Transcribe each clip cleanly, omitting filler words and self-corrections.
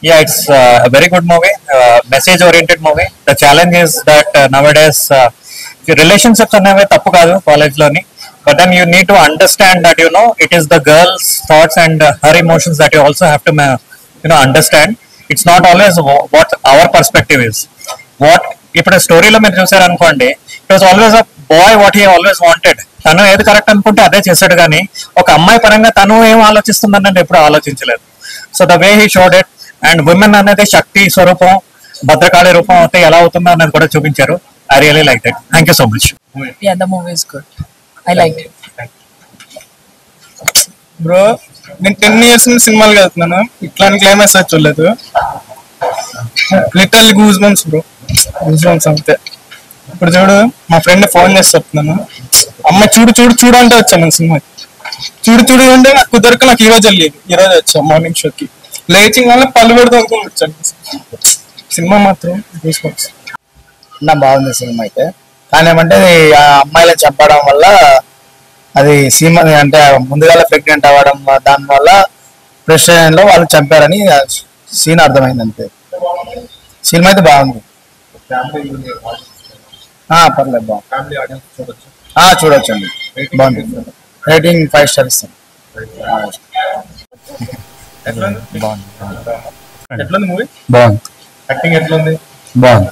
Yeah, it's a very good movie, message oriented movie. The challenge is that nowadays relationships అనేవి తప్పు కాదు college లోని, but then you need to understand that it is the girl's thoughts and her emotions that you also have to understand. It's not always what our perspective is. What ఇప్పుడు స్టోరీలో మీరు చూసారనుకోండి, it was always a boy what he always wanted. తను ఏది correct అనుకుంటే అదే చేశాడు, కానీ ఒక అమ్మాయి పరంగా తను ఏం ఆలోచిస్తుందని ఎప్పుడు ఆలోచించలేదు. So the way he showed it, and women అనేది శక్తి స్వరూపం, భద్రకాళి రూపం అయితే ఎలా అవుతుందో అనేది కూడా చూపించారు. I really like that. Thank you so much. Yeah, the movie is good. I liked it. Bro, నేను 10 years నుంచి సినిమాలు వెళ్తున్నాను, ఇట్లాంటి క్లైమాక్స్ అయితే చూడలేదు. Literal goose bumps bro, goose bumps అంతే. ఇప్పుడు చూడు, మా ఫ్రెండ్ ఫోన్ చేసి చెప్తున్నాను, అమ్మ చూడు చూడు చూడు అంటే వచ్చాను సినిమా. చూడు చూడు అంటే నాకు కుదరక నాకు ఈ రోజు వెళ్ళేది, ఈ రోజు వచ్చా మార్నింగ్ షోకి. లేచి వల్ల పళ్ళు పెడుతూ అనుకుని వచ్చాను. సినిమా మాత్రం గూస్ బంప్స్. బాగుంది సినిమా అయితే, కానీ ఏమంటే ఆ అమ్మాయిలను చంపడం వల్ల అది సీమ అంటే ముందుగా ప్రెగ్నెంట్ అవ్వడం, దానివల్ల ప్రెషర్ లో వాళ్ళు చంపారని సీన్ అర్థమైంది అంతే. సినిమా అయితే బాగుంది, పర్లేదు బాగుంది, చూడొచ్చు అండి, బాగుంది. రేటింగ్ 5 స్టార్ ఇస్తాను. ఎట్లుంది మూవీ? బాగుంది. యాక్టింగ్ ఎట్లుంది? బాగుంది.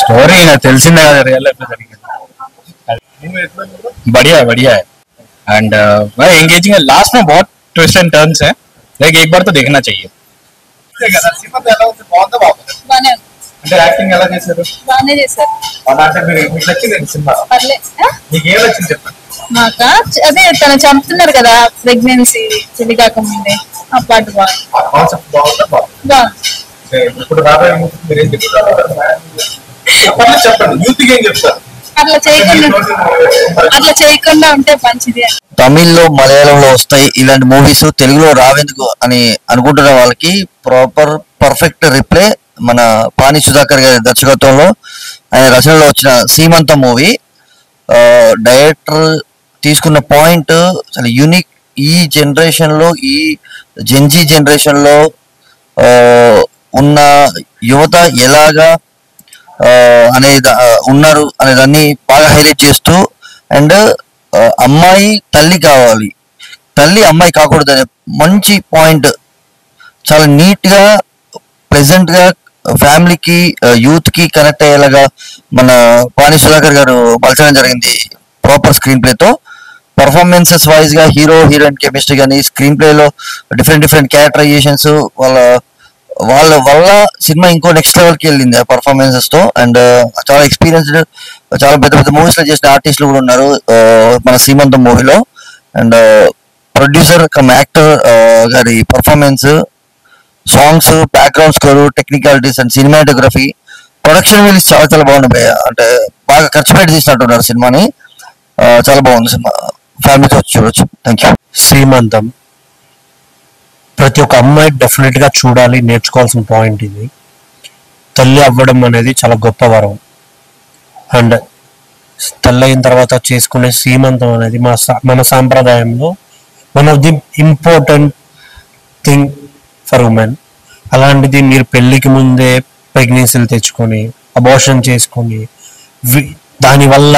స్టోరీ నాకు తెలిసిందే కదా, రియల్ లైఫ్ లో జరిగింది. बढ़िया बढ़िया है एंड भाई एंगेजिंग है. लास्ट में बहुत ट्विस्ट एंड टर्न्स है, लाइक एक बार तो देखना चाहिए. అంటే యాక్టింగ్ ఎలా చేశారు? బాగానే చేశారు. మీకు నచ్చింది సినిమా? మీకు ఏం నచ్చింది చెప్పండి. మాకా అదే తను చంపుతున్నారు కదా ప్రెగ్నెన్సీ పెళ్లి కాకముందే, ఆ పాట కాన్సెప్ట్ బాగుందా? బాగుంది. ఇప్పుడు రాబోయే మీరు ఏం చెప్తారు? చెప్పండి, యూత్ ఏం చెప్తారు? అట్లా చేయకుండా ఉంటే మంచిది. తమిళ్లో మలయాళంలో వస్తాయి ఇలాంటి మూవీస్, తెలుగులో రావెందుకు అని అనుకుంటున్న వాళ్ళకి పర్ఫెక్ట్ రిప్లై మన పాని సుధాకర్ గారి దర్శకత్వంలో ఆయన రచనలో వచ్చిన సీమంతం మూవీ. డైరెక్టర్ తీసుకున్న పాయింట్ చాలా యూనిక్. ఈ జనరేషన్ లో, ఈ జెన్జీ జనరేషన్ లో ఉన్న యువత ఎలాగా అనేది ఉన్నారు అనేదాన్ని బాగా హైలైట్ చేస్తూ, అండ్ అమ్మాయి తల్లి కావాలి, తల్లి అమ్మాయి కాకూడదు అనే మంచి పాయింట్ చాలా నీట్ గా ప్లెజెంట్ గా ఫ్యామిలీకి యూత్ కి కనెక్ట్ అయ్యేలాగా మన పాని సుధాకర్ గారు మలచడం జరిగింది ప్రాపర్ స్క్రీన్ ప్లేతో. పర్ఫార్మెన్సెస్ వైజ్ గా హీరో హీరోయిన్ కెమిస్ట్రీ కానీ, స్క్రీన్ ప్లేలో డిఫరెంట్ క్యారెక్టరైజేషన్స్ వాళ్ళ వల్ల సినిమా ఇంకో నెక్స్ట్ లెవెల్కి వెళ్ళింది ఆ పర్ఫార్మెన్సెస్ తో. అండ్ చాలా ఎక్స్పీరియన్స్డ్, చాలా పెద్ద పెద్ద మూవీస్ లో చేసిన ఆర్టిస్టులు కూడా ఉన్నారు మన సీమంతం మూవీలో. అండ్ ప్రొడ్యూసర్ కమ్ యాక్టర్ గారి performance, songs, background score, technicalities and cinematography, production వీళ్ళు చాలా చాలా బాగున్నాయి. అంటే బాగా ఖర్చు పెట్టి తీసినట్టున్నారు సినిమాని. చాలా బాగుంది సినిమా, ఫ్యామిలీతో వచ్చి చూడొచ్చు. Thank you. శ్రీమంతం ప్రతి ఒక్క అమ్మాయి డెఫినెట్ గా చూడాలి, నేర్చుకోవాల్సిన పాయింట్ ఇది. తల్లి అవ్వడం అనేది చాలా గొప్ప వరం. అండ్ తల్లి అయిన తర్వాత చేసుకునే సీమంతం అనేది మన సాంప్రదాయంలో one of the important thing for women. అలాంటిది మీరు పెళ్లికి ముందే ప్రెగ్నెన్సీలు తెచ్చుకొని అబార్షన్ చేసుకొని దానివల్ల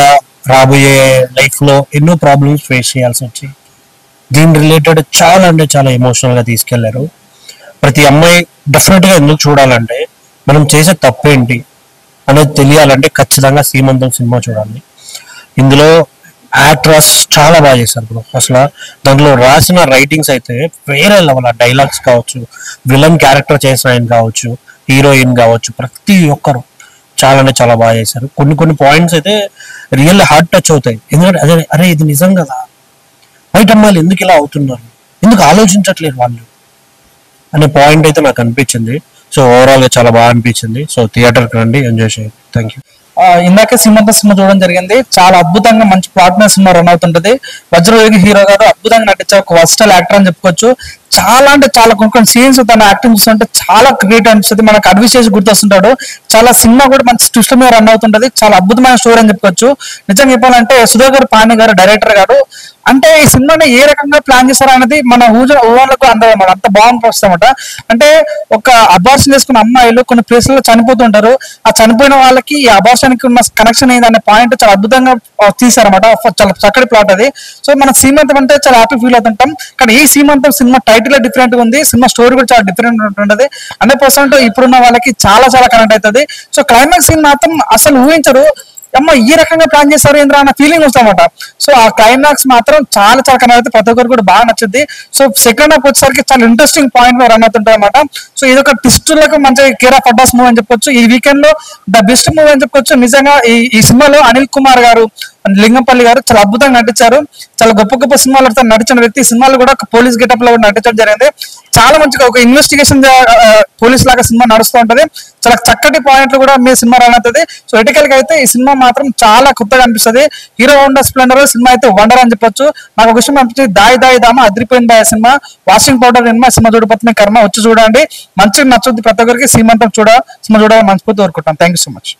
రాబోయే లైఫ్లో ఎన్నో ప్రాబ్లమ్స్ ఫేస్ చేయాల్సి వచ్చి దీని రిలేటెడ్ చాలా అంటే చాలా ఎమోషనల్గా తీసుకెళ్లారు. ప్రతి అమ్మాయి డెఫినెట్గా ఎందుకు చూడాలంటే, మనం చేసే తప్పేంటి అనేది తెలియాలంటే ఖచ్చితంగా సీమంతం సినిమా చూడాలి. ఇందులో యాక్ట్రస్ చాలా బాగా చేశారు బ్రో. అసలు దాంట్లో రాసిన రైటింగ్స్ అయితే వేరే లెవెల్. ఆ డైలాగ్స్ కావచ్చు, విలన్ క్యారెక్టర్ చేసిన ఆయన కావచ్చు, హీరోయిన్ కావచ్చు, ప్రతి ఒక్కరు చాలా అంటే చాలా బాగా చేశారు. కొన్ని పాయింట్స్ అయితే రియల్ హార్ట్ టచ్ అవుతాయి. ఎందుకంటే అరే ఇది నిజం కదా, బయట అమ్మాయిలు ఎందుకు ఇలా అవుతున్నారు, ఎందుకు ఆలోచించట్లేదు వాళ్ళు అనే పాయింట్ అయితే నాకు అనిపించింది. సో ఓవరాల్ గా చాలా బాగా అనిపించింది. సో థియేటర్కి రండి, ఎంజాయ్ చేయండి. Thank you. ఇందాక సీమంత సినిమా చూడడం జరిగింది. చాలా అద్భుతంగా మంచి ప్లాట్ మీద సినిమా రన్ అవుతుంటది. వజ్రయోగి హీరో గారు అద్భుతంగా నటించే ఒక వర్స్టైల్ యాక్టర్ అని చెప్పుకోవచ్చు. చాలా అంటే చాలా కొన్ని సీన్స్ తన యాక్టింగ్ చూస్తుంటే చాలా క్రియేట్ అనిపిస్తుంది. మనకు అడ్విషేస్ గుర్తొస్తుంటాడు. చాలా సినిమా కూడా మంచి ట్విస్ట్ మీద రన్ అవుతుంటది. చాలా అద్భుతమైన స్టోరీ అని చెప్పుకోవచ్చు. నిజంగా చెప్పాలంటే సుధాకర్ పాణి గారు డైరెక్టర్ గారు అంటే ఈ సినిమాని ఏ రకంగా ప్లాన్ చేశారు అనేది మన ఊహలకు అందదన్నమాట. అంత బాగుంది వస్తామట. అంటే ఒక అబార్షన్ చేసుకున్న అమ్మాయిలు కొన్ని ప్లేసుల్లో చనిపోతుంటారు. ఆ చనిపోయిన వాళ్ళకి ఈ అబార్షన్ కి ఉన్న కనెక్షన్ ఏందనే పాయింట్ చాలా అద్భుతంగా తీసారన్నమాట. చాలా చక్కటి ప్లాట్ అది. సో మన సీమంతం అంటే చాలా హ్యాపీ ఫీల్ అవుతుంటాం. కానీ ఈ సీమంతం సినిమా టైటిల్ డిఫరెంట్ గా ఉంది. సినిమా స్టోరీ కూడా చాలా డిఫరెంట్ ఉంటుంది. 100% ఇప్పుడున్న వాళ్ళకి చాలా చాలా కనెక్ట్ అవుతుంది. సో క్లైమాక్స్ సీన్ మాత్రం అసలు ఊహించరు. అమ్మ ఈ రకంగా ప్లాన్ చేస్తారు ఏంద్రా అన్న ఫీలింగ్ వస్తామట. సో ఆ క్లైమాక్స్ మాత్రం చాలా చాలా కనెక్ట్ అయితే ప్రతి ఒక్కరు కూడా బాగా నచ్చుద్ది. సో సెకండ్ హాఫ్ వచ్చేసరికి చాలా ఇంట్రెస్టింగ్ పాయింట్ రన్ అవుతుంటాయి అనమాట. సో ఇది ఒక ట్విస్టులకు మంచి కేర్ ఆఫ్ అడ్డాస్ మూవీ అని చెప్పొచ్చు. ఈ వీకెండ్ లో ద బెస్ట్ మూవీ అని చెప్పొచ్చు. నిజంగా ఈ సినిమాలో అనిల్ కుమార్ గారు, లింగంపల్లి గారు చాలా అద్భుతంగా నటించారు. చాలా గొప్ప గొప్ప సినిమాలతో నటించిన వ్యక్తి సినిమాలు కూడా ఒక పోలీస్ గెటప్ లో నటించడం జరిగింది. చాలా మంచిగా ఒక ఇన్వెస్టిగేషన్ పోలీస్ లాగా సినిమా నడుస్తూ ఉంటది. చాలా చక్కటి పాయింట్లు కూడా మీ సినిమా రన్ అవుతుంది. సో ఎటికల్ గా అయితే ఈ సినిమా మాత్రం చాలా కొత్తగా అనిపిస్తుంది. హీరో హోండా స్ప్లెండర్ సినిమా అయితే వండర్ అని చెప్పొచ్చు. నాకు ఒక విషయం అనిపించింది, దాయి దామా అదిరిపోయింది ఆ సినిమా. వాషింగ్ పౌడర్ సినిమా చూడపోతుంది కర్మ వచ్చి చూడండి. మంచిగా నచ్చుద్ది ప్రతి ఒక్కరికి. సినిమా చూడాలని మనస్ఫూర్తి కోరుకుంటాం. Thank you so much.